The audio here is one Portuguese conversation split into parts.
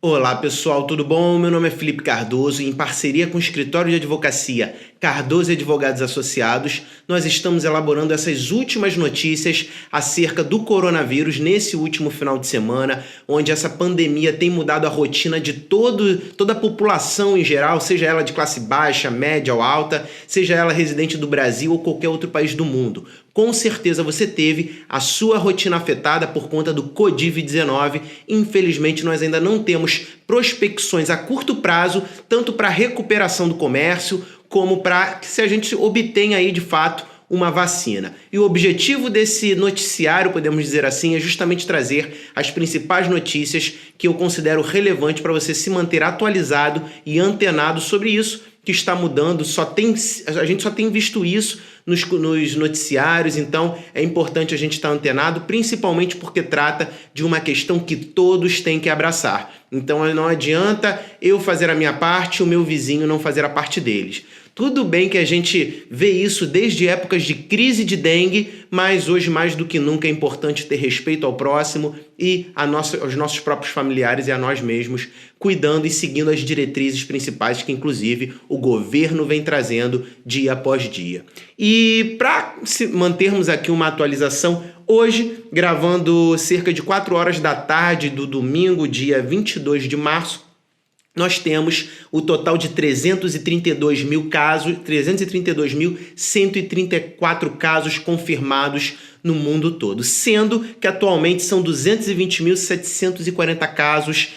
Olá pessoal, tudo bom? Meu nome é Felipe Cardoso e em parceria com o escritório de advocacia Cardoso e Advogados Associados, nós estamos elaborando essas últimas notícias acerca do coronavírus nesse último final de semana, onde essa pandemia tem mudado a rotina de toda a população em geral, seja ela de classe baixa, média ou alta, seja ela residente do Brasil ou qualquer outro país do mundo. Com certeza você teve a sua rotina afetada por conta do Covid-19. Infelizmente, nós ainda não temos prospecções a curto prazo, tanto para a recuperação do comércio, como para que se a gente obtenha aí de fato uma vacina. E o objetivo desse noticiário, podemos dizer assim, é justamente trazer as principais notícias que eu considero relevante para você se manter atualizado e antenado sobre isso que está mudando. A gente só tem visto isso nos noticiários, então é importante a gente estar antenado, principalmente porque trata de uma questão que todos têm que abraçar. Então não adianta eu fazer a minha parte e o meu vizinho não fazer a parte deles. Tudo bem que a gente vê isso desde épocas de crise de dengue, mas hoje mais do que nunca é importante ter respeito ao próximo e aos nossos próprios familiares e a nós mesmos, cuidando e seguindo as diretrizes principais que inclusive o governo vem trazendo dia após dia. E para mantermos aqui uma atualização, hoje, gravando cerca de 4 horas da tarde do domingo, dia 22 de março, nós temos o total de 332 mil casos, 332.134 casos confirmados no mundo todo, sendo que atualmente são 220.740 casos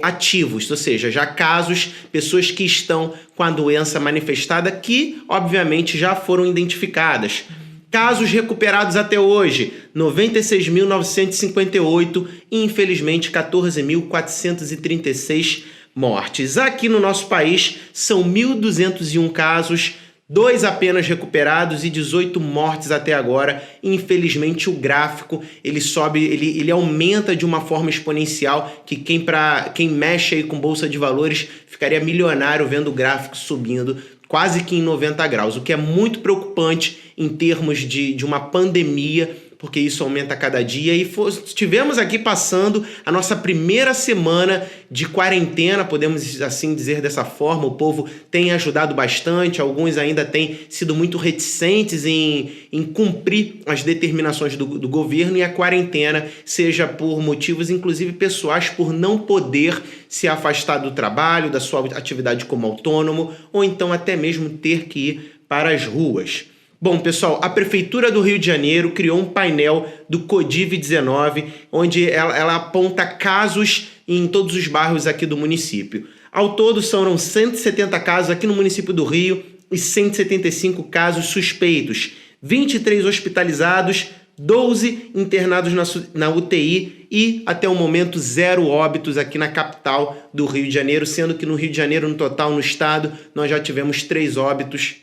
ativos, ou seja, já casos, pessoas que estão com a doença manifestada que, obviamente, já foram identificadas. Casos recuperados até hoje, 96.958 e, infelizmente, 14.436 mortes. Aqui no nosso país são 1.201 casos, 2 apenas recuperados e 18 mortes até agora. Infelizmente o gráfico ele sobe, ele aumenta de uma forma exponencial que quem mexe aí com bolsa de valores ficaria milionário vendo o gráfico subindo quase que em 90 graus, o que é muito preocupante em termos de uma pandemia, porque isso aumenta a cada dia. E estivemos aqui passando a nossa primeira semana de quarentena, podemos assim dizer dessa forma. O povo tem ajudado bastante, alguns ainda têm sido muito reticentes em cumprir as determinações do governo, e a quarentena, seja por motivos inclusive pessoais, por não poder se afastar do trabalho, da sua atividade como autônomo, ou então até mesmo ter que ir para as ruas. Bom, pessoal, a Prefeitura do Rio de Janeiro criou um painel do Covid-19, onde ela aponta casos em todos os bairros aqui do município. Ao todo, foram 170 casos aqui no município do Rio e 175 casos suspeitos, 23 hospitalizados, 12 internados na UTI e, até o momento, 0 óbitos aqui na capital do Rio de Janeiro, sendo que no Rio de Janeiro, no total, no estado, nós já tivemos 3 óbitos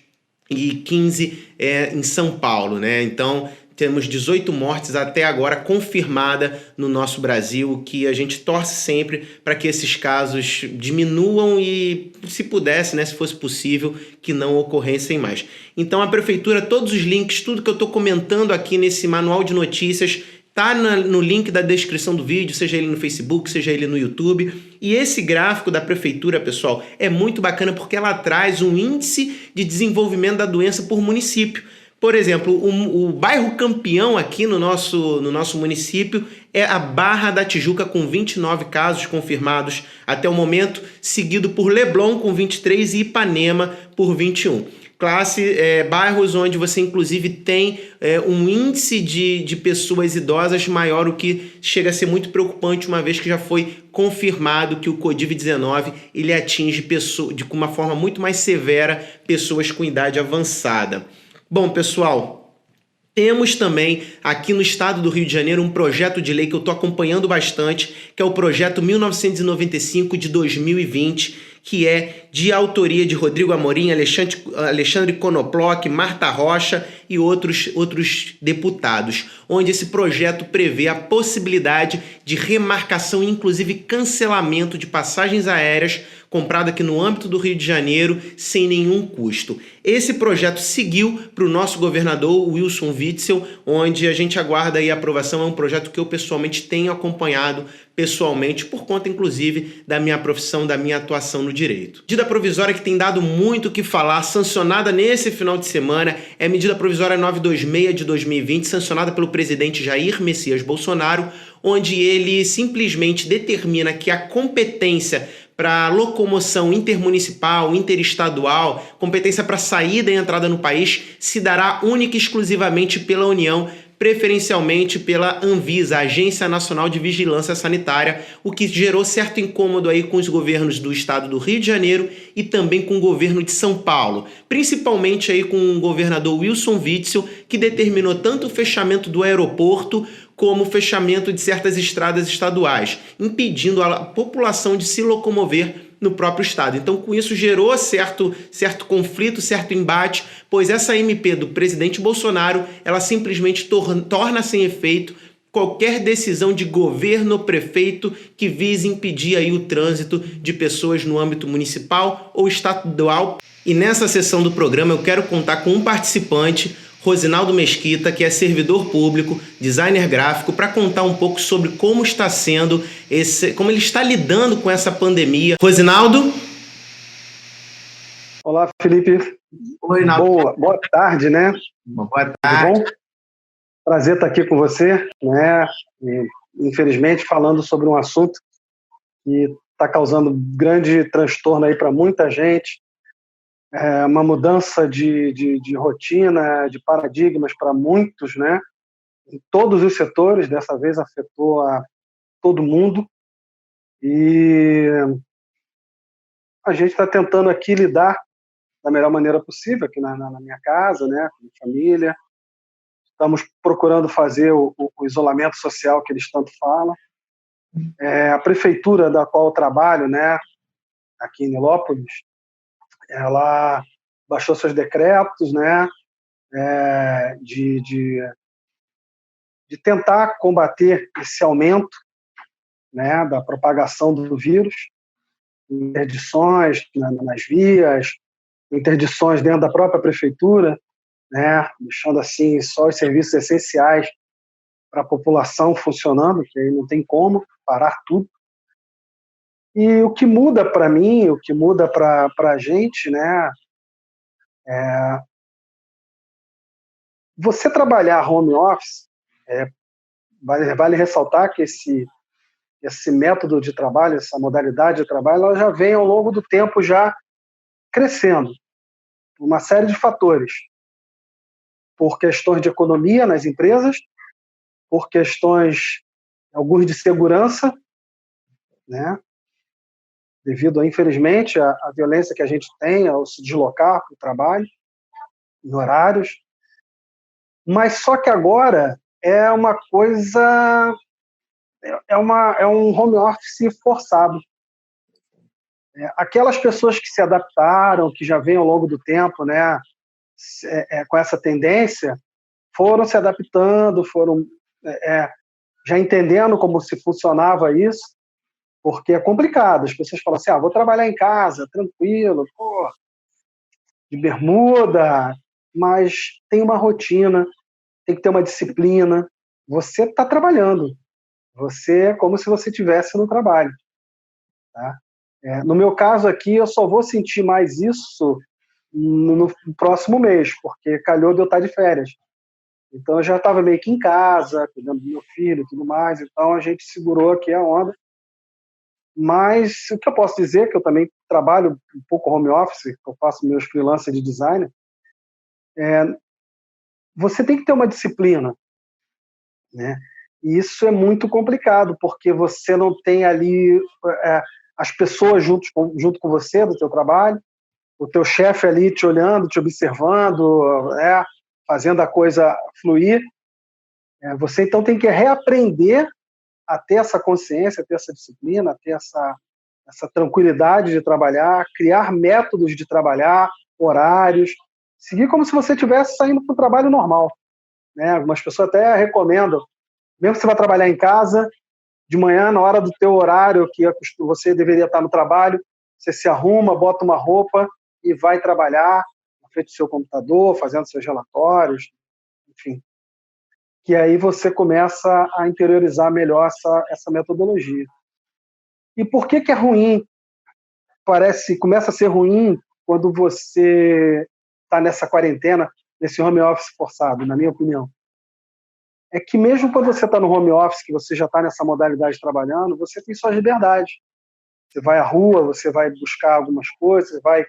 e 15 em São Paulo, né? Então, temos 18 mortes até agora confirmada no nosso Brasil, que a gente torce sempre para que esses casos diminuam e, se pudesse, né, se fosse possível, que não ocorressem mais. Então, a Prefeitura, todos os links, tudo que eu estou comentando aqui nesse manual de notícias, tá no link da descrição do vídeo, seja ele no Facebook, seja ele no YouTube. E esse gráfico da Prefeitura, pessoal, é muito bacana porque ela traz um índice de desenvolvimento da doença por município. Por exemplo, o bairro campeão aqui no nosso município é a Barra da Tijuca, com 29 casos confirmados até o momento, seguido por Leblon, com 23, e Ipanema, por 21. Bairros onde você inclusive tem um índice de pessoas idosas maior, o que chega a ser muito preocupante, uma vez que já foi confirmado que o Covid-19 ele atinge de uma forma muito mais severa pessoas com idade avançada. Bom, pessoal, temos também aqui no estado do Rio de Janeiro um projeto de lei que eu estou acompanhando bastante, que é o projeto 1995 de 2020, que é de autoria de Rodrigo Amorim, Alexandre Konoplock, Marta Rocha e outros deputados, onde esse projeto prevê a possibilidade de remarcação e inclusive cancelamento de passagens aéreas comprado aqui no âmbito do Rio de Janeiro, sem nenhum custo. Esse projeto seguiu para o nosso governador Wilson Witzel, onde a gente aguarda aí a aprovação. É um projeto que eu pessoalmente tenho acompanhado pessoalmente, por conta, inclusive, da minha profissão, da minha atuação no direito. Medida provisória que tem dado muito o que falar, sancionada nesse final de semana, é a medida provisória 926 de 2020, sancionada pelo presidente Jair Messias Bolsonaro, onde ele simplesmente determina que a competência para locomoção intermunicipal, interestadual, competência para saída e entrada no país, se dará única e exclusivamente pela União, preferencialmente pela Anvisa, Agência Nacional de Vigilância Sanitária, o que gerou certo incômodo aí com os governos do estado do Rio de Janeiro e também com o governo de São Paulo, principalmente aí com o governador Wilson Witzel, que determinou tanto o fechamento do aeroporto como o fechamento de certas estradas estaduais, impedindo a população de se locomover no próprio estado. Então, com isso, gerou certo conflito, certo embate, pois essa MP do presidente Bolsonaro, ela simplesmente torna sem efeito qualquer decisão de governo ou prefeito que vise impedir aí o trânsito de pessoas no âmbito municipal ou estadual. E nessa sessão do programa eu quero contar com um participante, Rosinaldo Mesquita, que é servidor público, designer gráfico, para contar um pouco sobre como está sendo como ele está lidando com essa pandemia. Rosinaldo? Olá, Felipe. Oi, Naldo. Boa tarde, né? Boa tarde. Tudo bom? Prazer estar aqui com você, né? E, infelizmente, falando sobre um assunto que está causando grande transtorno aí para muita gente. Uma mudança de rotina, de paradigmas para muitos, né? Em todos os setores, dessa vez afetou a todo mundo. E a gente está tentando aqui lidar da melhor maneira possível, aqui na minha casa, né? Com a minha família. Estamos procurando fazer o isolamento social que eles tanto falam. A prefeitura da qual eu trabalho, né? Aqui em Nilópolis, ela baixou seus decretos, né, de tentar combater esse aumento, né, da propagação do vírus, interdições nas vias, interdições dentro da própria prefeitura, né, deixando assim só os serviços essenciais para a população funcionando, que aí não tem como parar tudo. E o que muda para mim, o que muda para a gente, né, você trabalhar home office, vale ressaltar que esse método de trabalho, essa modalidade de trabalho, ela já vem ao longo do tempo já crescendo, uma série de fatores, por questões de economia nas empresas, por questões, alguns de segurança, né, devido, infelizmente, à violência que a gente tem ao se deslocar para o trabalho, em horários. Mas só que agora é uma coisa, é um home office forçado. Aquelas pessoas que se adaptaram, que já vêm ao longo do tempo, né, com essa tendência, foram se adaptando, foram já entendendo como se funcionava isso, porque é complicado. As pessoas falam assim, vou trabalhar em casa, tranquilo, de bermuda, mas tem uma rotina, tem que ter uma disciplina. Você está trabalhando. Você é como se você estivesse no trabalho. Tá? No meu caso aqui, eu só vou sentir mais isso no próximo mês, porque calhou de eu estar de férias. Então, eu já estava meio que em casa, cuidando do meu filho e tudo mais, então a gente segurou aqui a onda. Mas o que eu posso dizer, que eu também trabalho um pouco home office, eu faço meus freelancers de design, você tem que ter uma disciplina, né? E isso é muito complicado, porque você não tem ali as pessoas junto com você, do teu trabalho, o teu chefe ali te olhando, te observando, fazendo a coisa fluir. Você, então, tem que reaprender a ter essa consciência, a ter essa disciplina, a ter essa tranquilidade de trabalhar, criar métodos de trabalhar, horários, seguir como se você estivesse saindo para o trabalho normal. Né? Algumas pessoas até recomendam, mesmo que você vai trabalhar em casa, de manhã, na hora do teu horário que você deveria estar no trabalho, você se arruma, bota uma roupa e vai trabalhar na frente do seu computador, fazendo seus relatórios, enfim. Que aí você começa a interiorizar melhor essa metodologia. E por que é ruim? Começa a ser ruim quando você está nessa quarentena, nesse home office forçado, na minha opinião. É que mesmo quando você está no home office, que você já está nessa modalidade trabalhando, você tem suas liberdades. Você vai à rua, você vai buscar algumas coisas, você vai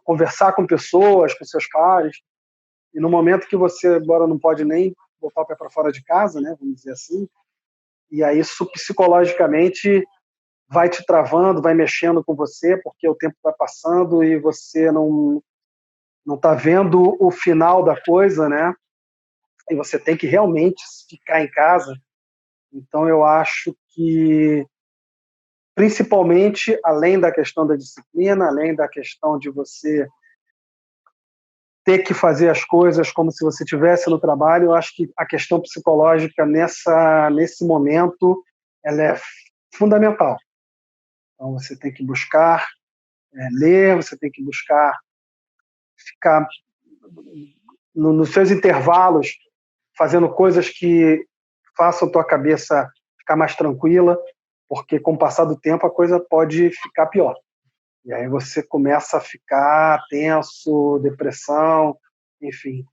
conversar com pessoas, com seus pares. E no momento que você agora não pode nem botar o pé para fora de casa, né, vamos dizer assim, e aí isso psicologicamente vai te travando, vai mexendo com você, porque o tempo vai passando e você não está vendo o final da coisa, né? E você tem que realmente ficar em casa. Então, eu acho que, principalmente, além da questão da disciplina, além da questão de você ter que fazer as coisas como se você estivesse no trabalho, eu acho que a questão psicológica nesse momento ela é fundamental. Então, você tem que buscar ler, você tem que buscar ficar nos seus intervalos fazendo coisas que façam tua cabeça ficar mais tranquila, porque com o passar do tempo a coisa pode ficar pior. E aí você começa a ficar tenso, depressão, enfim.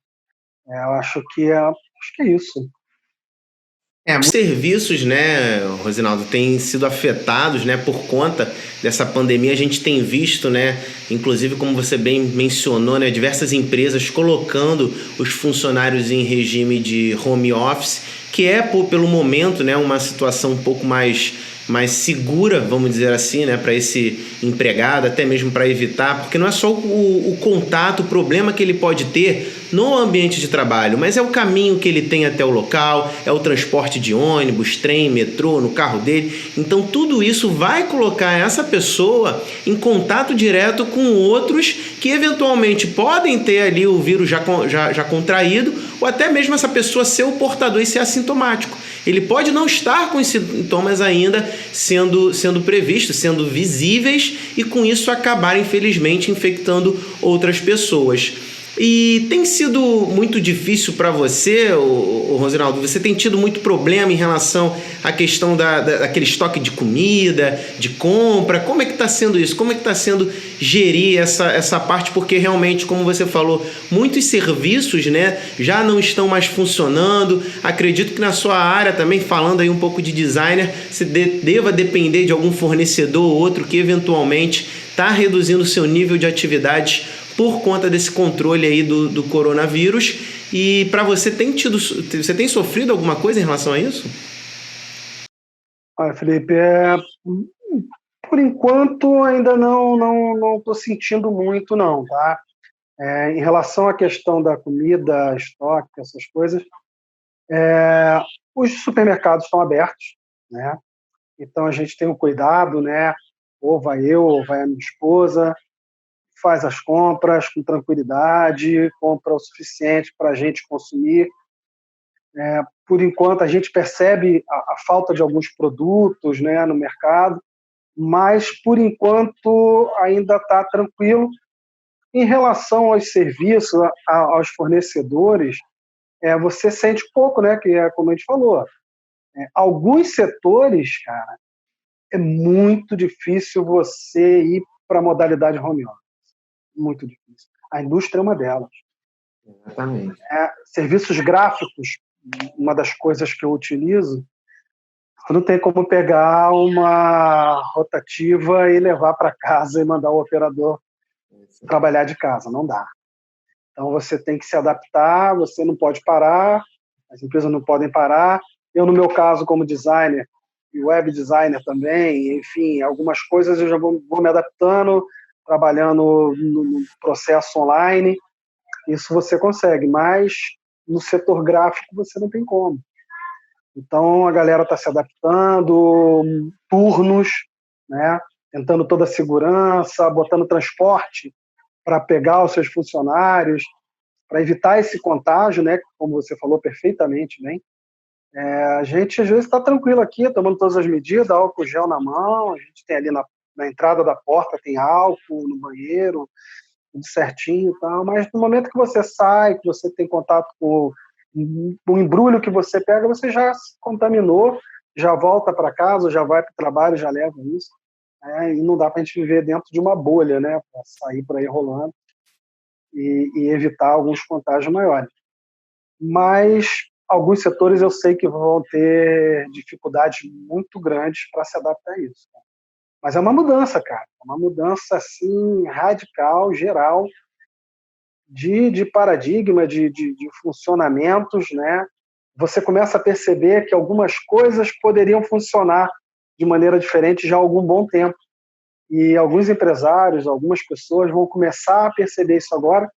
Eu acho que é isso. Muitos serviços, né, Rosinaldo, têm sido afetados, né, por conta dessa pandemia. A gente tem visto, né, inclusive como você bem mencionou, né, diversas empresas colocando os funcionários em regime de home office, que é, pelo momento, né, uma situação um pouco mais segura, vamos dizer assim, né, para esse empregado, até mesmo para evitar, porque não é só o contato, o problema que ele pode ter no ambiente de trabalho, mas é o caminho que ele tem até o local, é o transporte de ônibus, trem, metrô, no carro dele. Então tudo isso vai colocar essa pessoa em contato direto com outros que eventualmente podem ter ali o vírus já contraído, ou até mesmo essa pessoa ser o portador e ser assintomático. Ele pode não estar com os sintomas ainda sendo previstos, sendo visíveis, e com isso acabar, infelizmente, infectando outras pessoas. E tem sido muito difícil para você, Rosinaldo? Você tem tido muito problema em relação à questão daquele estoque de comida, de compra? Como é que está sendo isso? Como é que está sendo gerir essa parte? Porque realmente, como você falou, muitos serviços, né, já não estão mais funcionando. Acredito que na sua área também, falando aí um pouco de designer, você deva depender de algum fornecedor ou outro que eventualmente está reduzindo o seu nível de atividades por conta desse controle aí do coronavírus. E para você, você tem sofrido alguma coisa em relação a isso? Olha, Felipe, por enquanto ainda não estou sentindo muito, não, tá? Em relação à questão da comida, estoque, essas coisas, os supermercados estão abertos, né? Então a gente tem um cuidado, né? Ou vai eu, ou vai a minha esposa, faz as compras com tranquilidade, compra o suficiente para a gente consumir. Por enquanto, a gente percebe a falta de alguns produtos, né, no mercado, mas, por enquanto, ainda está tranquilo. Em relação aos serviços, aos fornecedores, você sente pouco, né, que é como a gente falou. Alguns setores, cara, é muito difícil você ir para a modalidade home office. Muito difícil. A indústria é uma delas. Exatamente. Serviços gráficos, uma das coisas que eu utilizo, não tem como pegar uma rotativa e levar para casa e mandar o operador trabalhar de casa, não dá. Então você tem que se adaptar, você não pode parar, as empresas não podem parar. Eu, no meu caso, como designer, e web designer também, enfim, algumas coisas eu já vou me adaptando, trabalhando no processo online, isso você consegue, mas no setor gráfico você não tem como. Então a galera está se adaptando, turnos, né? Tentando toda a segurança, botando transporte para pegar os seus funcionários, para evitar esse contágio, né? Como você falou perfeitamente bem. A gente às vezes está tranquilo aqui, tomando todas as medidas, álcool gel na mão, a gente tem ali na entrada da porta tem álcool, no banheiro, tudo certinho e tal, mas no momento que você sai, que você tem contato com o embrulho que você pega, você já se contaminou, já volta para casa, já vai para o trabalho, já leva isso, né? E não dá para a gente viver dentro de uma bolha, né? Para sair por aí rolando e evitar alguns contágios maiores. Mas alguns setores eu sei que vão ter dificuldades muito grandes para se adaptar a isso. Mas é uma mudança, cara. É uma mudança assim, radical, geral, de paradigma, de funcionamentos, né? Você começa a perceber que algumas coisas poderiam funcionar de maneira diferente já há algum bom tempo. E alguns empresários, algumas pessoas vão começar a perceber isso agora.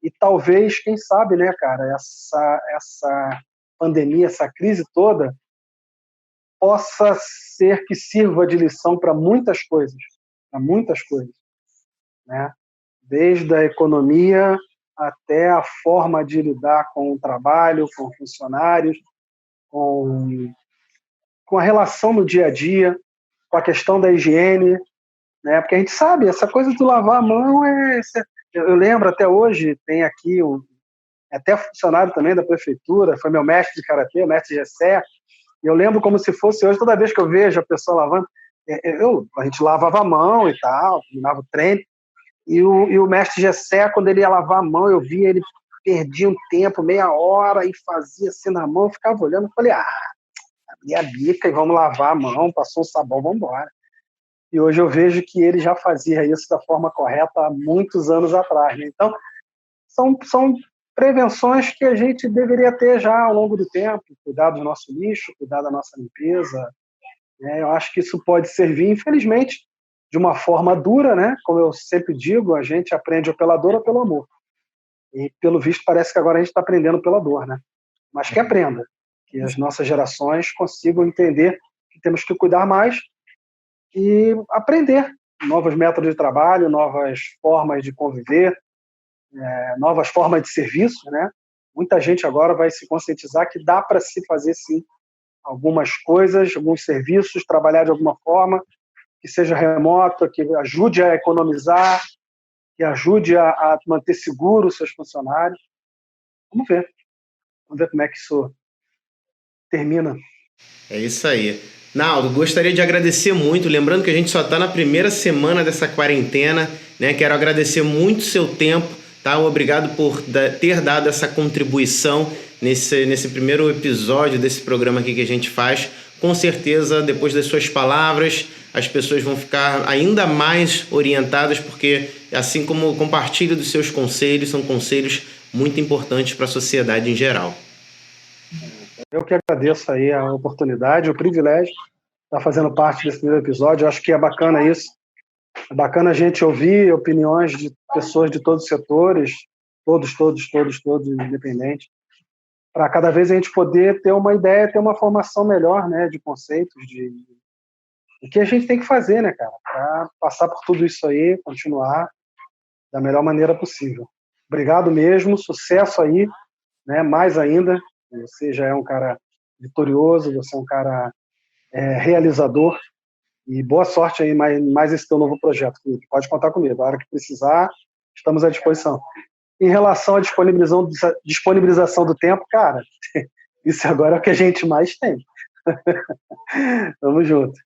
E talvez, quem sabe, né, cara, essa pandemia, essa crise toda, possa ser que sirva de lição para muitas coisas, né? Desde a economia até a forma de lidar com o trabalho, com funcionários, com a relação no dia a dia, com a questão da higiene, né? Porque a gente sabe, essa coisa de lavar a mão eu lembro até hoje, tem aqui até funcionário também da prefeitura, foi meu mestre de karatê, o mestre Gessé, e eu lembro como se fosse hoje, toda vez que eu vejo a pessoa lavando, a gente lavava a mão e tal, terminava o treino, e o mestre Gessé, quando ele ia lavar a mão, eu via ele perdia um tempo, meia hora, e fazia assim na mão, eu ficava olhando, falei, abri a bica e vamos lavar a mão, passou um sabão, vamos embora. E hoje eu vejo que ele já fazia isso da forma correta há muitos anos atrás, né? Então, são prevenções que a gente deveria ter já ao longo do tempo, cuidar do nosso lixo, cuidar da nossa limpeza, né? Eu acho que isso pode servir, infelizmente, de uma forma dura, né? Como eu sempre digo, a gente aprende ou pela dor ou pelo amor. E, pelo visto, parece que agora a gente está aprendendo pela dor, né? Mas que aprenda, que as nossas gerações consigam entender que temos que cuidar mais e aprender novos métodos de trabalho, novas formas de conviver, novas formas de serviço, né? Muita gente agora vai se conscientizar que dá para se fazer, sim, algumas coisas, alguns serviços, trabalhar de alguma forma, que seja remoto, que ajude a economizar, que ajude a manter seguro os seus funcionários. Vamos ver como é que isso termina. É isso aí. Naldo, gostaria de agradecer muito, lembrando que a gente só está na primeira semana dessa quarentena, né? Quero agradecer muito o seu tempo, tá? Obrigado por ter dado essa contribuição nesse primeiro episódio desse programa aqui que a gente faz. Com certeza, depois das suas palavras, as pessoas vão ficar ainda mais orientadas, porque assim como compartilho dos seus conselhos, são conselhos muito importantes para a sociedade em geral. Eu que agradeço aí a oportunidade, o privilégio de estar fazendo parte desse primeiro episódio. Eu acho que é bacana isso. É bacana a gente ouvir opiniões de pessoas de todos os setores, todos, independentes, para cada vez a gente poder ter uma ideia, ter uma formação melhor, né, de conceitos, o que a gente tem que fazer, né, cara, para passar por tudo isso aí, continuar da melhor maneira possível. Obrigado mesmo, sucesso aí, né, mais ainda. Você já é um cara vitorioso, você é um cara realizador, e boa sorte aí mais esse teu novo projeto, Felipe. Pode contar comigo, a hora que precisar, estamos à disposição. Em relação à disponibilização do tempo, cara, isso agora é o que a gente mais tem. Tamo junto.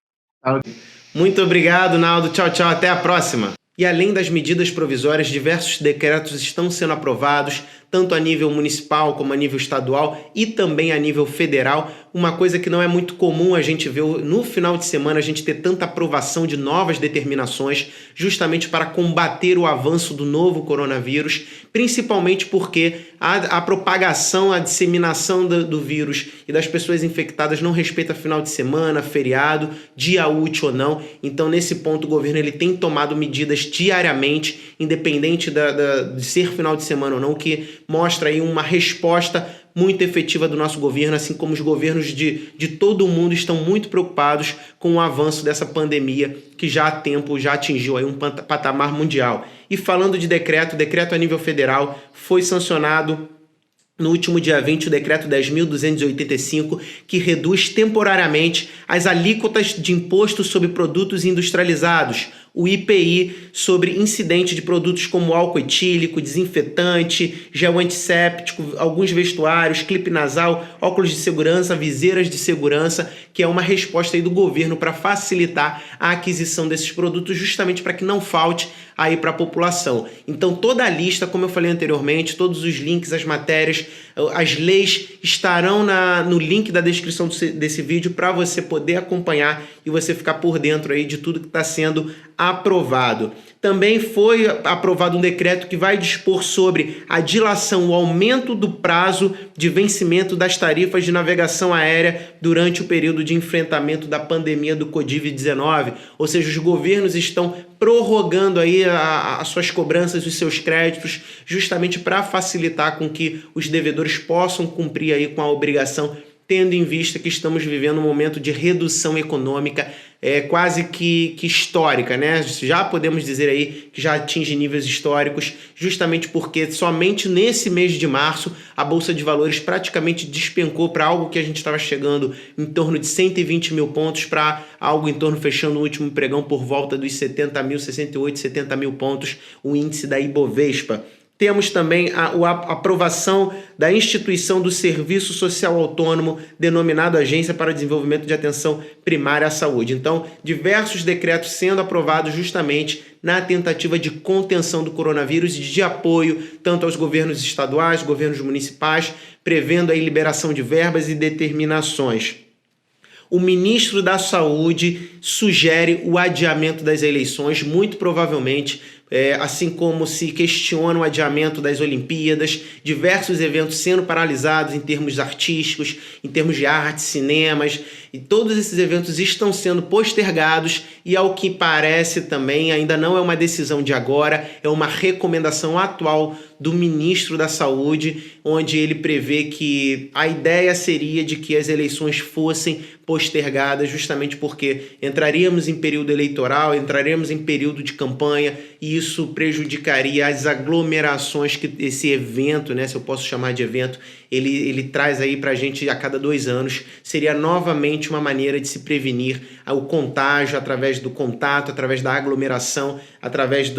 Muito obrigado, Naldo. Tchau, tchau. Até a próxima. E além das medidas provisórias, diversos decretos estão sendo aprovados, tanto a nível municipal como a nível estadual e também a nível federal. Uma coisa que não é muito comum a gente ver no final de semana, a gente ter tanta aprovação de novas determinações, justamente para combater o avanço do novo coronavírus, principalmente porque a propagação, a disseminação do vírus e das pessoas infectadas não respeita final de semana, feriado, dia útil ou não. Então, nesse ponto, o governo ele tem tomado medidas diariamente, independente de ser final de semana ou não, que mostra aí uma resposta muito efetiva do nosso governo, assim como os governos de todo o mundo estão muito preocupados com o avanço dessa pandemia, que já há tempo já atingiu aí um patamar mundial. E falando de decreto a nível federal foi sancionado no último dia 20, o decreto 10.285, que reduz temporariamente as alíquotas de imposto sobre produtos industrializados, o IPI, sobre incidente de produtos como álcool etílico, desinfetante, gel antisséptico, alguns vestuários, clipe nasal, óculos de segurança, viseiras de segurança, que é uma resposta aí do governo para facilitar a aquisição desses produtos, justamente para que não falte aí para a população. Então toda a lista, como eu falei anteriormente, todos os links, as matérias, as leis estarão no link da descrição desse vídeo para você poder acompanhar e você ficar por dentro aí de tudo que está sendo aprovado. Também foi aprovado um decreto que vai dispor sobre a dilação, o aumento do prazo de vencimento das tarifas de navegação aérea durante o período de enfrentamento da pandemia do Covid-19. Ou seja, os governos estão prorrogando aí as suas cobranças, os seus créditos, justamente para facilitar com que os devedores possam cumprir aí com a obrigação, tendo em vista que estamos vivendo um momento de redução econômica quase que histórica, né? Já podemos dizer aí que já atinge níveis históricos, justamente porque somente nesse mês de março a Bolsa de Valores praticamente despencou para algo que a gente estava chegando em torno de 120 mil pontos para algo em torno, fechando o último pregão por volta dos 70 mil, 68, 70 mil pontos, o índice da Ibovespa. Temos também a aprovação da instituição do Serviço Social Autônomo, denominado Agência para o Desenvolvimento de Atenção Primária à Saúde. Então, diversos decretos sendo aprovados justamente na tentativa de contenção do coronavírus e de apoio tanto aos governos estaduais, governos municipais, prevendo a liberação de verbas e determinações. O ministro da Saúde sugere o adiamento das eleições, muito provavelmente, assim como se questiona o adiamento das Olimpíadas, diversos eventos sendo paralisados em termos artísticos, em termos de arte, cinemas, e todos esses eventos estão sendo postergados e, ao que parece também, ainda não é uma decisão de agora, é uma recomendação atual do ministro da Saúde, onde ele prevê que a ideia seria de que as eleições fossem postergadas, justamente porque entraríamos em período eleitoral, entraríamos em período de campanha, e isso prejudicaria as aglomerações que esse evento, né, se eu posso chamar de evento, ele traz aí para a gente a cada 2 anos. Seria novamente uma maneira de se prevenir o contágio através do contato, através da aglomeração, através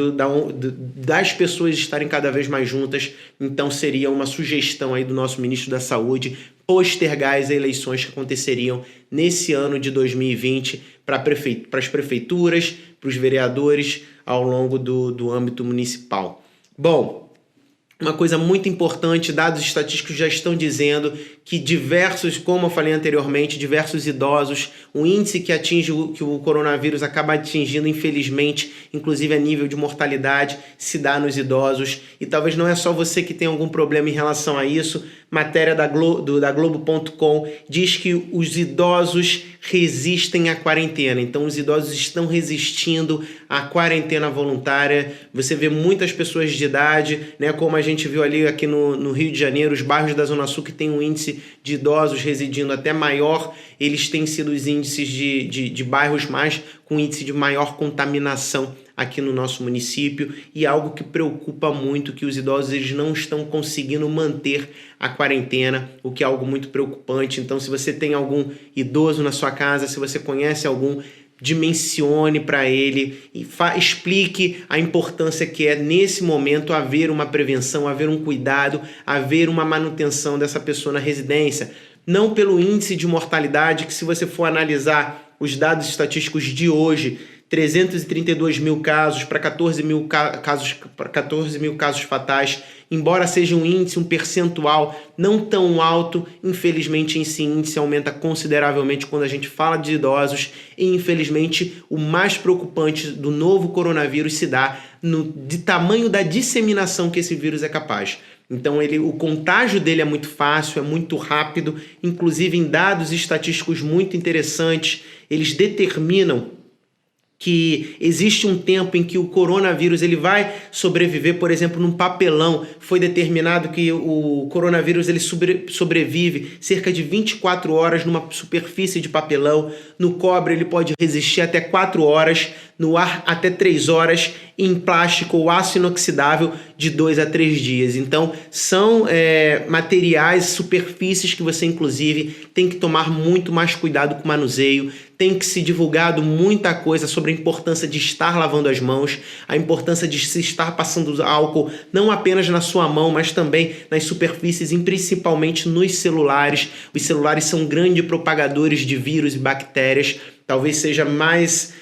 das pessoas estarem cada vez mais juntas. Então seria uma sugestão aí do nosso ministro da Saúde postergar as eleições que aconteceriam nesse ano de 2020 para as prefeituras, para os vereadores ao longo do âmbito municipal. Bom, uma coisa muito importante, dados estatísticos já estão dizendo que como eu falei anteriormente, diversos idosos, o índice que o coronavírus acaba atingindo, infelizmente, inclusive a nível de mortalidade, se dá nos idosos. E talvez não é só você que tem algum problema em relação a isso. Matéria da Globo.com diz que os idosos resistem à quarentena. Então, os idosos estão resistindo à quarentena voluntária. Você vê muitas pessoas de idade, né, como a gente viu ali aqui no Rio de Janeiro, os bairros da Zona Sul que tem um índice de idosos residindo até maior, eles têm sido os índices de bairros mais com índice de maior contaminação aqui no nosso município, e algo que preocupa muito, que os idosos eles não estão conseguindo manter a quarentena, o que é algo muito preocupante. Então, se você tem algum idoso na sua casa, se você conhece algum, dimensione para ele e explique a importância que é, nesse momento, haver uma prevenção, haver um cuidado, haver uma manutenção dessa pessoa na residência. Não pelo índice de mortalidade, que se você for analisar os dados estatísticos de hoje, 332 mil casos para 14 mil casos fatais, embora seja um índice, um percentual não tão alto, infelizmente esse índice aumenta consideravelmente quando a gente fala de idosos, e infelizmente o mais preocupante do novo coronavírus se dá de tamanho da disseminação que esse vírus é capaz. Então o contágio dele é muito fácil, é muito rápido, inclusive em dados estatísticos muito interessantes, eles determinam que existe um tempo em que o coronavírus ele vai sobreviver, por exemplo, num papelão. Foi determinado que o coronavírus ele sobrevive cerca de 24 horas numa superfície de papelão. No cobre ele pode resistir até 4 horas, no ar até 3 horas, em plástico ou aço inoxidável de 2 a 3 dias. Então são materiais, superfícies que você inclusive tem que tomar muito mais cuidado com o manuseio. Tem que se divulgado muita coisa sobre a importância de estar lavando as mãos, a importância de se estar passando álcool não apenas na sua mão, mas também nas superfícies e principalmente nos celulares. Os celulares são grandes propagadores de vírus e bactérias, talvez seja mais...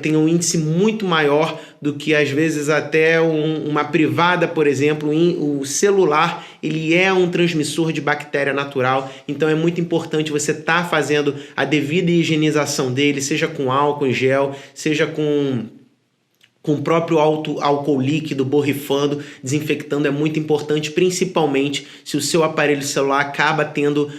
tem um índice muito maior do que às vezes até uma privada, por exemplo. O celular ele é um transmissor de bactéria natural, então é muito importante você estar fazendo a devida higienização dele, seja com álcool em gel, seja com o próprio álcool líquido, borrifando, desinfectando. É muito importante, principalmente se o seu aparelho celular acaba tendo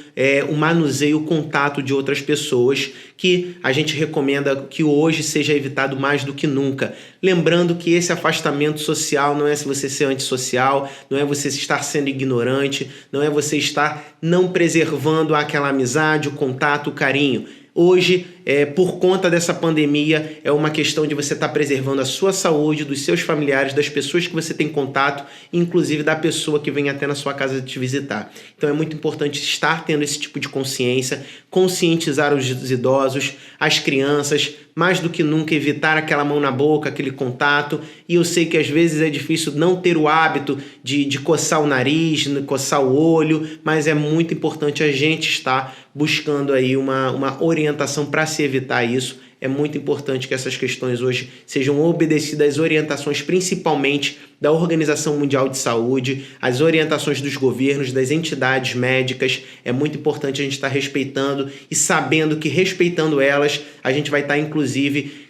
o manuseio, o contato de outras pessoas, que a gente recomenda que hoje seja evitado mais do que nunca. Lembrando que esse afastamento social não é você ser antissocial, não é você estar sendo ignorante, não é você estar não preservando aquela amizade, o contato, o carinho. Hoje, por conta dessa pandemia, é uma questão de você estar preservando a sua saúde, dos seus familiares, das pessoas que você tem contato, inclusive da pessoa que vem até na sua casa te visitar. Então é muito importante estar tendo esse tipo de consciência, conscientizar os idosos, as crianças, mais do que nunca evitar aquela mão na boca, aquele contato. E eu sei que às vezes é difícil não ter o hábito de coçar o nariz, coçar o olho, mas é muito importante a gente estar buscando aí uma orientação para se evitar isso. É muito importante que essas questões hoje sejam obedecidas às orientações, principalmente da Organização Mundial de Saúde, as orientações dos governos, das entidades médicas. É muito importante a gente estar respeitando e sabendo que, respeitando elas, a gente vai estar, inclusive,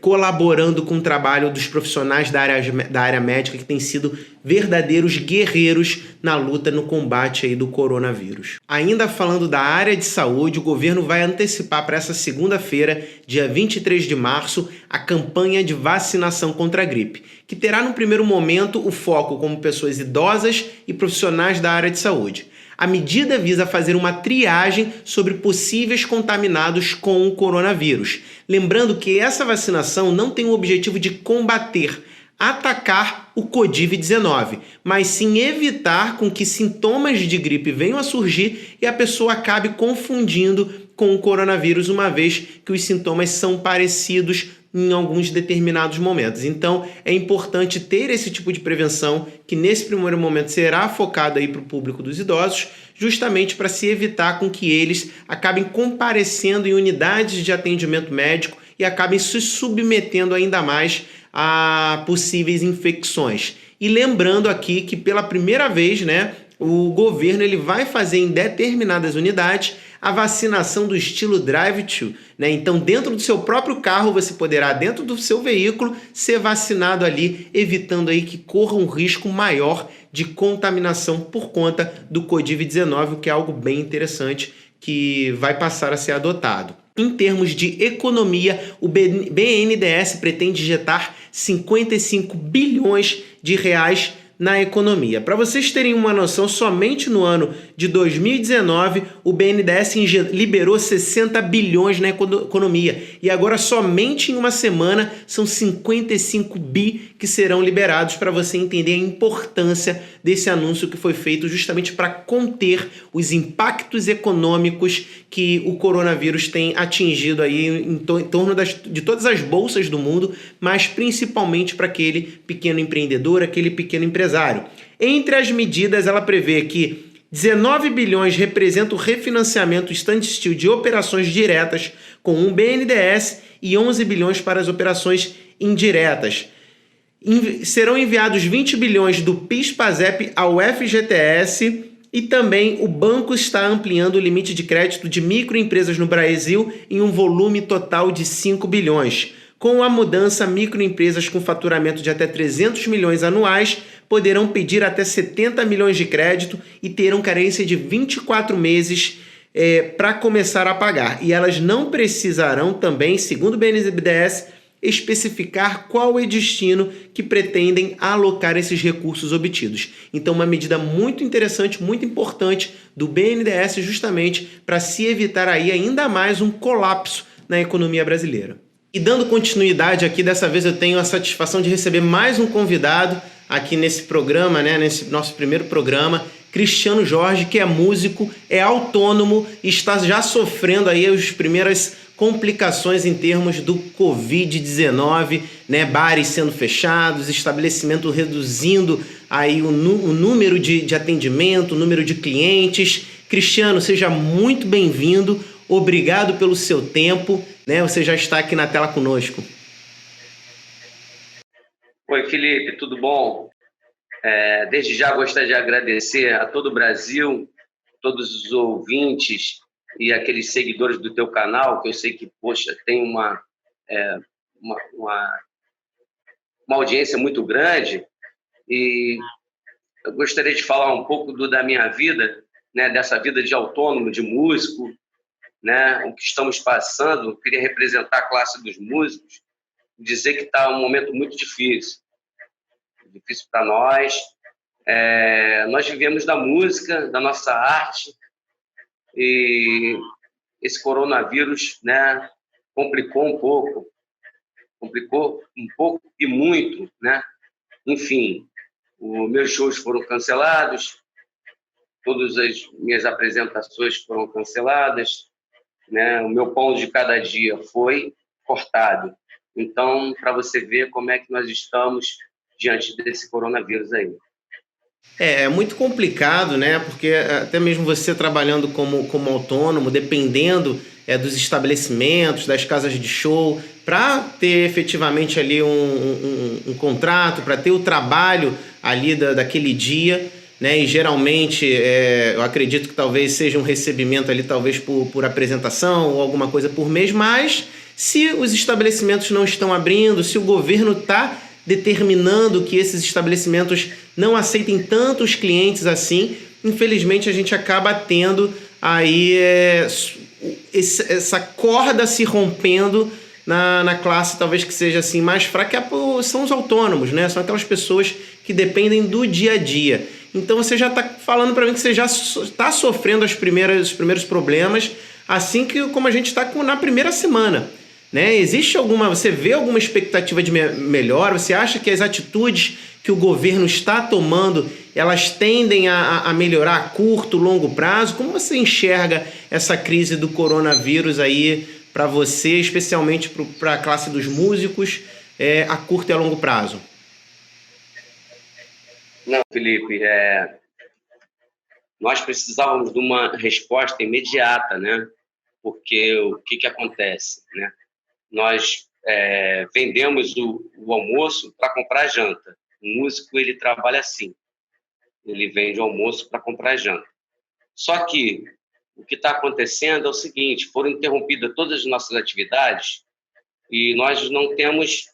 colaborando com o trabalho dos profissionais da área médica, que têm sido verdadeiros guerreiros na luta, no combate aí do coronavírus. Ainda falando da área de saúde, o governo vai antecipar para essa segunda-feira, dia 23 de março, a campanha de vacinação contra a gripe, que terá no primeiro momento o foco como pessoas idosas e profissionais da área de saúde. A medida visa fazer uma triagem sobre possíveis contaminados com o coronavírus. Lembrando que essa vacinação não tem o objetivo de combater, atacar o COVID-19, mas sim evitar com que sintomas de gripe venham a surgir e a pessoa acabe confundindo com o coronavírus, uma vez que os sintomas são parecidos em alguns determinados momentos. Então, é importante ter esse tipo de prevenção, que nesse primeiro momento será focado aí para o público dos idosos, justamente para se evitar com que eles acabem comparecendo em unidades de atendimento médico e acabem se submetendo ainda mais a possíveis infecções. E lembrando aqui que pela primeira vez, o governo ele vai fazer em determinadas unidades a vacinação do estilo drive-thru, Então, dentro do seu próprio carro, você poderá, dentro do seu veículo, ser vacinado ali, evitando aí que corra um risco maior de contaminação por conta do COVID-19, o que é algo bem interessante que vai passar a ser adotado. Em termos de economia, o BNDES pretende injetar 55 bilhões de reais na economia. Para vocês terem uma noção, somente no ano de 2019, o BNDES liberou 60 bilhões na economia. E agora, somente em uma semana, são 55 bi que serão liberados, para você entender a importância desse anúncio que foi feito justamente para conter os impactos econômicos que o coronavírus tem atingido aí em torno de todas as bolsas do mundo, mas principalmente para aquele pequeno empreendedor, aquele pequeno empresário. Entre as medidas, ela prevê que 19 bilhões representa o refinanciamento standstill de operações diretas com um BNDES e 11 bilhões para as operações indiretas. Serão enviados 20 bilhões do PIS/PASEP ao FGTS e também o banco está ampliando o limite de crédito de microempresas no Brasil em um volume total de 5 bilhões. Com a mudança, microempresas com faturamento de até 300 milhões anuais poderão pedir até 70 milhões de crédito e terão carência de 24 meses para começar a pagar. E elas não precisarão também, segundo o BNDES, especificar qual é o destino que pretendem alocar esses recursos obtidos. Então, uma medida muito interessante, muito importante do BNDES, justamente para se evitar aí ainda mais um colapso na economia brasileira. E dando continuidade aqui, dessa vez eu tenho a satisfação de receber mais um convidado aqui nesse programa, né, nesse nosso primeiro programa, Cristiano Jorge, que é músico, é autônomo e está já sofrendo aí as primeiras complicações em termos do Covid-19, né? Bares sendo fechados, estabelecimento reduzindo aí o número de atendimento, o número de clientes. Cristiano, seja muito bem-vindo, obrigado pelo seu tempo, né? Você já está aqui na tela conosco. Oi, Felipe, tudo bom? Desde já gostaria de agradecer a todo o Brasil, todos os ouvintes e aqueles seguidores do teu canal, que eu sei que, poxa, tem uma audiência muito grande. E eu gostaria de falar um pouco da minha vida, né, dessa vida de autônomo, de músico, né, o que estamos passando. Eu queria representar a classe dos músicos, dizer que está um momento muito difícil para nós. Nós vivemos da música, da nossa arte, e esse coronavírus, né, complicou um pouco e muito, né? Enfim, os meus shows foram cancelados, todas as minhas apresentações foram canceladas, né? O meu pão de cada dia foi cortado. Então, para você ver como é que nós estamos diante desse coronavírus aí. É muito complicado, né? Porque até mesmo você trabalhando como autônomo, dependendo dos estabelecimentos, das casas de show, para ter efetivamente ali um contrato, para ter o trabalho ali daquele dia, né? E geralmente eu acredito que talvez seja um recebimento ali, talvez por apresentação ou alguma coisa por mês, mas se os estabelecimentos não estão abrindo, se o governo está determinando que esses estabelecimentos não aceitem tantos clientes assim, infelizmente a gente acaba tendo aí essa corda se rompendo na classe talvez que seja assim mais fraca, são os autônomos, né? São aquelas pessoas que dependem do dia a dia. Então você já está falando para mim que você já está sofrendo os primeiros problemas, assim como a gente está na primeira semana. Né? Existe você vê alguma expectativa de melhora? Você acha que as atitudes que o governo está tomando, elas tendem a melhorar a curto, longo prazo? Como você enxerga essa crise do coronavírus aí para você, especialmente para a classe dos músicos, a curto e a longo prazo? Não, Felipe, nós precisávamos de uma resposta imediata, né? Porque o que acontece, né? Nós vendemos o almoço para comprar janta. O músico, ele trabalha assim. Ele vende o almoço para comprar janta. Só que o que está acontecendo é o seguinte: foram interrompidas todas as nossas atividades e nós não temos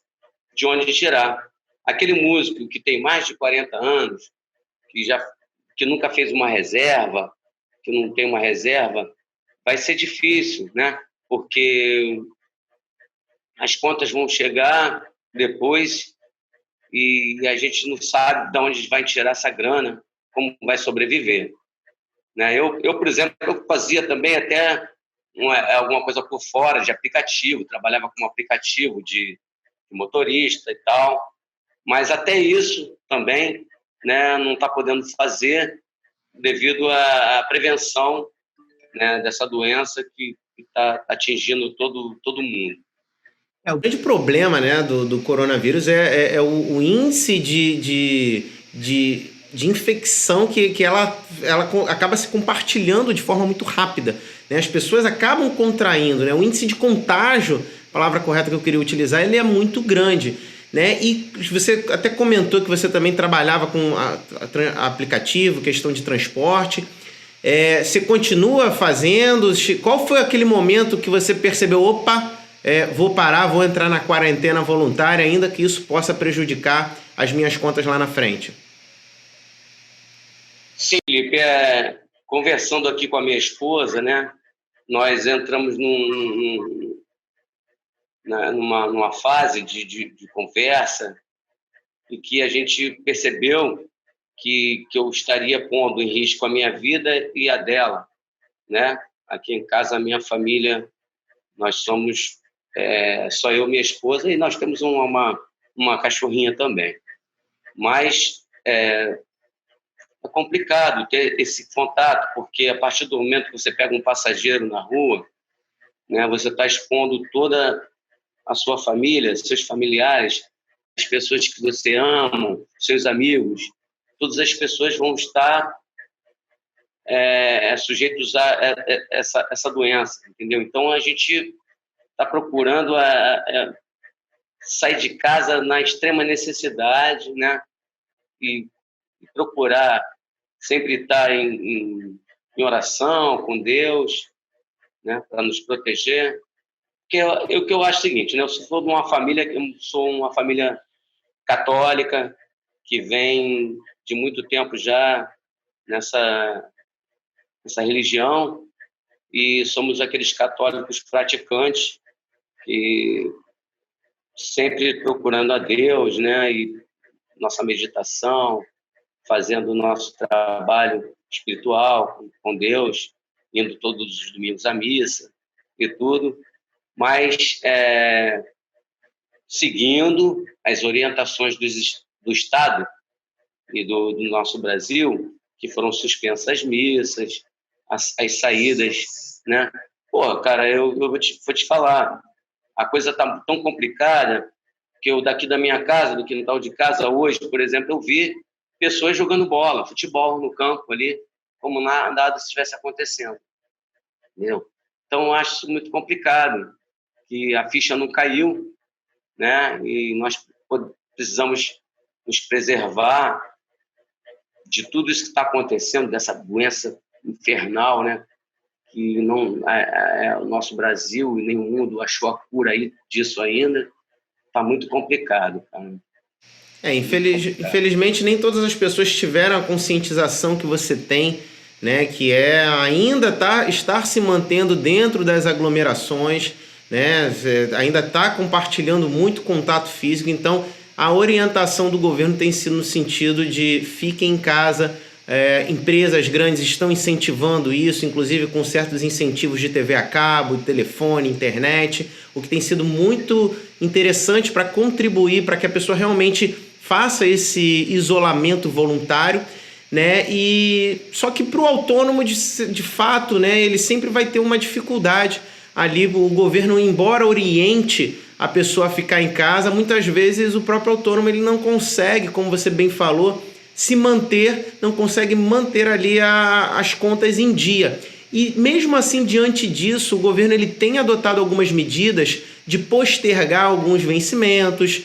de onde tirar. Aquele músico que tem mais de 40 anos, que nunca fez uma reserva, que não tem uma reserva, vai ser difícil, né? Porque as contas vão chegar depois e a gente não sabe de onde vai tirar essa grana, como vai sobreviver. Né? Eu, por exemplo, eu fazia também até alguma coisa por fora de aplicativo, trabalhava com um aplicativo de motorista e tal, mas até isso também, né, não está podendo fazer devido à prevenção, né, dessa doença que está atingindo todo mundo. O grande problema, né, do coronavírus é o índice de infecção que ela acaba se compartilhando de forma muito rápida. Né? As pessoas acabam contraindo. Né? O índice de contágio, a palavra correta que eu queria utilizar, ele é muito grande. Né? E você até comentou que você também trabalhava com aplicativo, questão de transporte. Você continua fazendo? Qual foi aquele momento que você percebeu, opa, vou parar, vou entrar na quarentena voluntária, ainda que isso possa prejudicar as minhas contas lá na frente? Sim, Felipe, conversando aqui com a minha esposa, né, nós entramos numa fase de conversa e que a gente percebeu que eu estaria pondo em risco a minha vida e a dela, né? Aqui em casa, a minha família, nós somos só eu e minha esposa, e nós temos uma cachorrinha também. Mas é complicado ter esse contato, porque a partir do momento que você pega um passageiro na rua, né, você está expondo toda a sua família, seus familiares, as pessoas que você ama, seus amigos, todas as pessoas vão estar sujeitos a essa doença, entendeu? Então, a gente está procurando sair de casa na extrema necessidade, né? E procurar sempre estar em oração com Deus, né? Para nos proteger. Porque o que eu acho é o seguinte, né? Eu sou de uma família, eu sou uma família católica que vem de muito tempo já nessa religião, e somos aqueles católicos praticantes que sempre procurando a Deus, né? E nossa meditação, fazendo o nosso trabalho espiritual com Deus, indo todos os domingos à missa e tudo, mas seguindo as orientações do Estado e do nosso Brasil, que foram suspensas as missas, as saídas, né? Pô, cara, eu vou te falar, a coisa tá tão complicada que eu, daqui da minha casa, do quintal de casa, hoje, por exemplo, eu vi pessoas jogando bola, futebol no campo ali, como nada estivesse acontecendo, entendeu? Então, eu acho isso muito complicado, que a ficha não caiu, né? E nós precisamos nos preservar de tudo isso que está acontecendo, dessa doença infernal, né? Que não o nosso Brasil e nem o mundo achou a cura aí disso ainda. Está muito complicado, cara. Infelizmente nem todas as pessoas tiveram a conscientização que você tem, né? Que ainda estar se mantendo dentro das aglomerações, né? Ainda está compartilhando muito contato físico. Então, a orientação do governo tem sido no sentido de fiquem em casa. Empresas grandes estão incentivando isso, inclusive com certos incentivos de TV a cabo, telefone, internet, o que tem sido muito interessante para contribuir para que a pessoa realmente faça esse isolamento voluntário, né? E só que para o autônomo, de fato, né, ele sempre vai ter uma dificuldade ali. O governo, embora oriente a pessoa a ficar em casa, muitas vezes o próprio autônomo ele não consegue, como você bem falou, se manter, não consegue manter ali as contas em dia. E mesmo assim, diante disso, o governo ele tem adotado algumas medidas de postergar alguns vencimentos,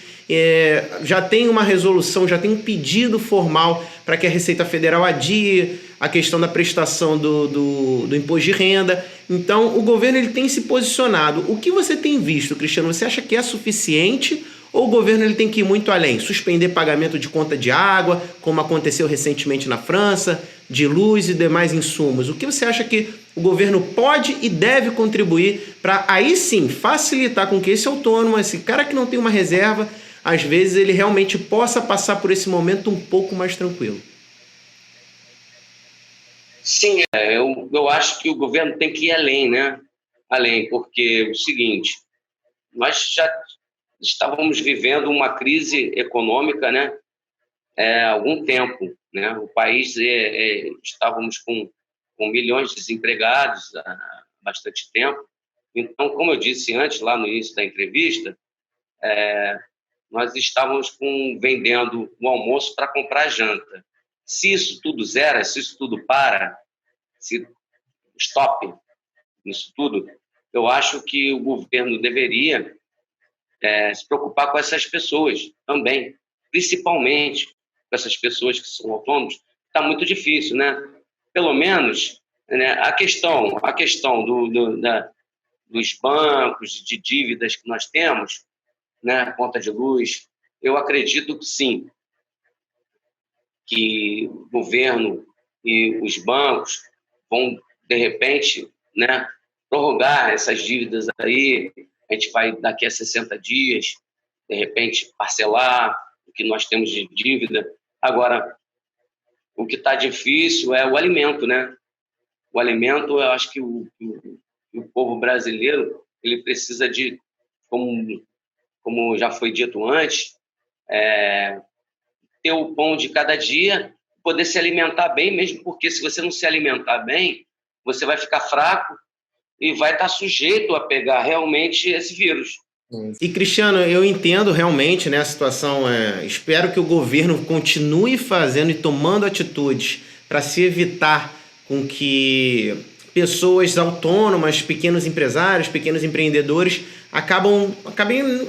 já tem uma resolução, já tem um pedido formal para que a Receita Federal adie a questão da prestação do imposto de renda. Então, o governo ele tem se posicionado. O que você tem visto, Cristiano? Você acha que é suficiente ou o governo ele tem que ir muito além? Suspender pagamento de conta de água, como aconteceu recentemente na França, de luz e demais insumos. O que você acha que o governo pode e deve contribuir para aí sim facilitar com que esse autônomo, esse cara que não tem uma reserva, às vezes ele realmente possa passar por esse momento um pouco mais tranquilo? Sim, eu acho que o governo tem que ir além, né? Além, porque é o seguinte, nós já estávamos vivendo uma crise econômica, né? Há algum tempo, né? O país, estávamos com milhões de desempregados há bastante tempo. Então, como eu disse antes, lá no início da entrevista, nós estávamos vendendo o almoço para comprar a janta. Se isso tudo zera, se isso tudo para, se stop isso tudo, eu acho que o governo deveria se preocupar com essas pessoas também, principalmente com essas pessoas que são autônomos. Está muito difícil, né? Pelo menos, né, a questão dos bancos, de dívidas que nós temos, né, conta de luz, eu acredito que sim, que o governo e os bancos vão, de repente, né, prorrogar essas dívidas aí. A gente vai, daqui a 60 dias, de repente, parcelar o que nós temos de dívida. Agora, o que está difícil é o alimento, né? O alimento, eu acho que o povo brasileiro, ele precisa de, como já foi dito antes, ter o pão de cada dia, poder se alimentar bem, mesmo porque se você não se alimentar bem, você vai ficar fraco e vai estar sujeito a pegar realmente esse vírus. E, Cristiano, eu entendo realmente, né, a situação. Espero que o governo continue fazendo e tomando atitudes para se evitar com que pessoas autônomas, pequenos empresários, pequenos empreendedores acabem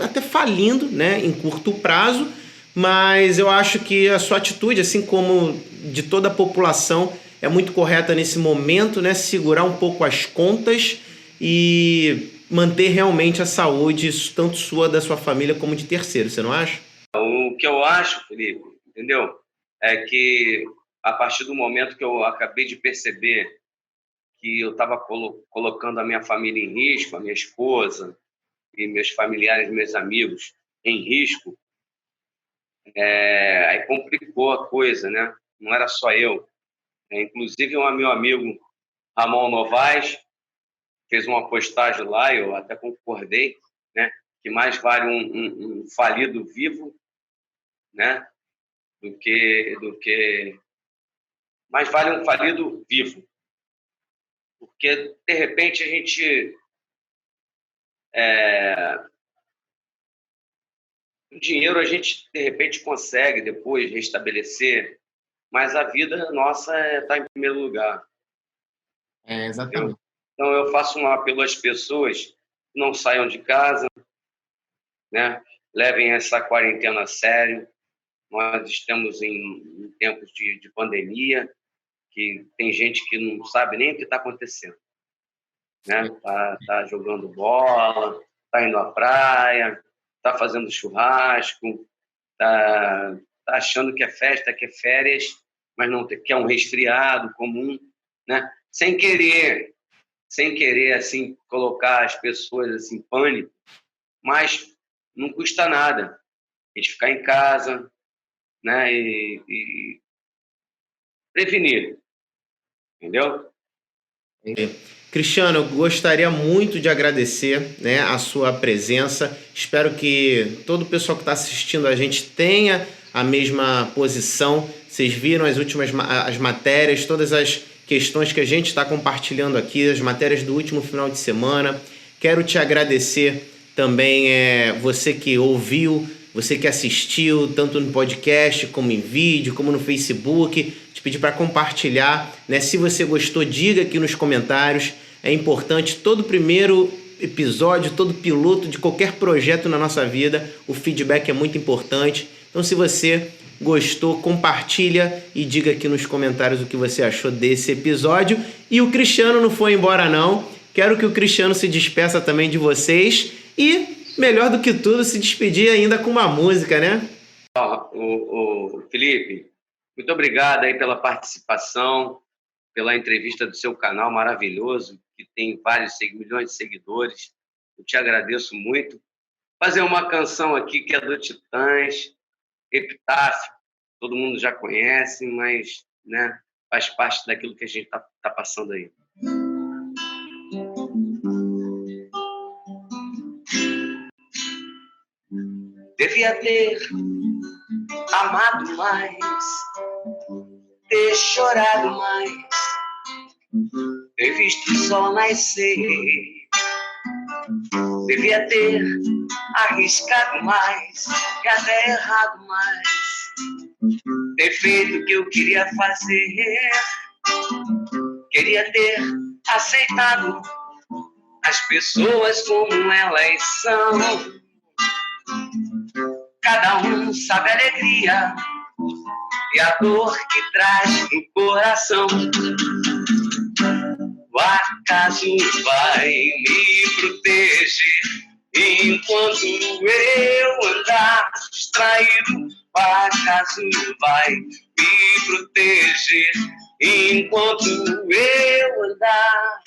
até falindo, né, em curto prazo. Mas eu acho que a sua atitude, assim como de toda a população, é muito correta nesse momento, né, segurar um pouco as contas e manter realmente a saúde, tanto sua, da sua família, como de terceiro, você não acha? O que eu acho, Felipe, entendeu? É que a partir do momento que eu acabei de perceber que eu estava colocando a minha família em risco, a minha esposa e meus familiares, meus amigos em risco, aí complicou a coisa, né? Não era só eu. Inclusive, meu amigo Ramon Novaes fez uma postagem lá, eu até concordei, né? Que mais vale um falido vivo, né? Do que mais vale um falido vivo, porque de repente a gente o dinheiro a gente de repente consegue depois restabelecer, mas a vida nossa está em primeiro lugar. Exatamente. Então eu faço um apelo às pessoas que não saiam de casa, né? Levem essa quarentena a sério. Nós estamos em tempos de pandemia, que tem gente que não sabe nem o que está acontecendo, né? Tá jogando bola, tá indo à praia, tá fazendo churrasco, tá achando que é festa, que é férias, mas não que é um resfriado comum, né? Sem querer assim colocar as pessoas assim em pânico, mas não custa nada a gente ficar em casa, né? E prevenir, entendeu? Cristiano, eu gostaria muito de agradecer, né, a sua presença. Espero que todo o pessoal que está assistindo a gente tenha a mesma posição. Vocês viram as matérias, todas as questões que a gente está compartilhando aqui, as matérias do último final de semana. Quero te agradecer também, você que ouviu, você que assistiu, tanto no podcast, como em vídeo, como no Facebook. Te pedir para compartilhar, né? Se você gostou, diga aqui nos comentários. É importante, todo primeiro episódio, todo piloto de qualquer projeto na nossa vida, o feedback é muito importante. Então, se você gostou, compartilha e diga aqui nos comentários o que você achou desse episódio. E o Cristiano não foi embora, não. Quero que o Cristiano se despeça também de vocês e, melhor do que tudo, se despedir ainda com uma música, né? Felipe, muito obrigado aí pela participação, pela entrevista do seu canal maravilhoso, que tem milhões de seguidores. Eu te agradeço muito. Fazer uma canção aqui que é do Titãs, Epitáfio. Todo mundo já conhece, mas, né, faz parte daquilo que a gente tá passando aí. Devia ter amado mais, ter chorado mais, ter visto o sol nascer. Devia ter arriscado mais e até errado mais, ter feito o que eu queria fazer. Queria ter aceitado as pessoas como elas são. Cada um sabe a alegria e a dor que traz no coração. O acaso vai me proteger enquanto eu andar distraído. O acaso vai me proteger enquanto eu andar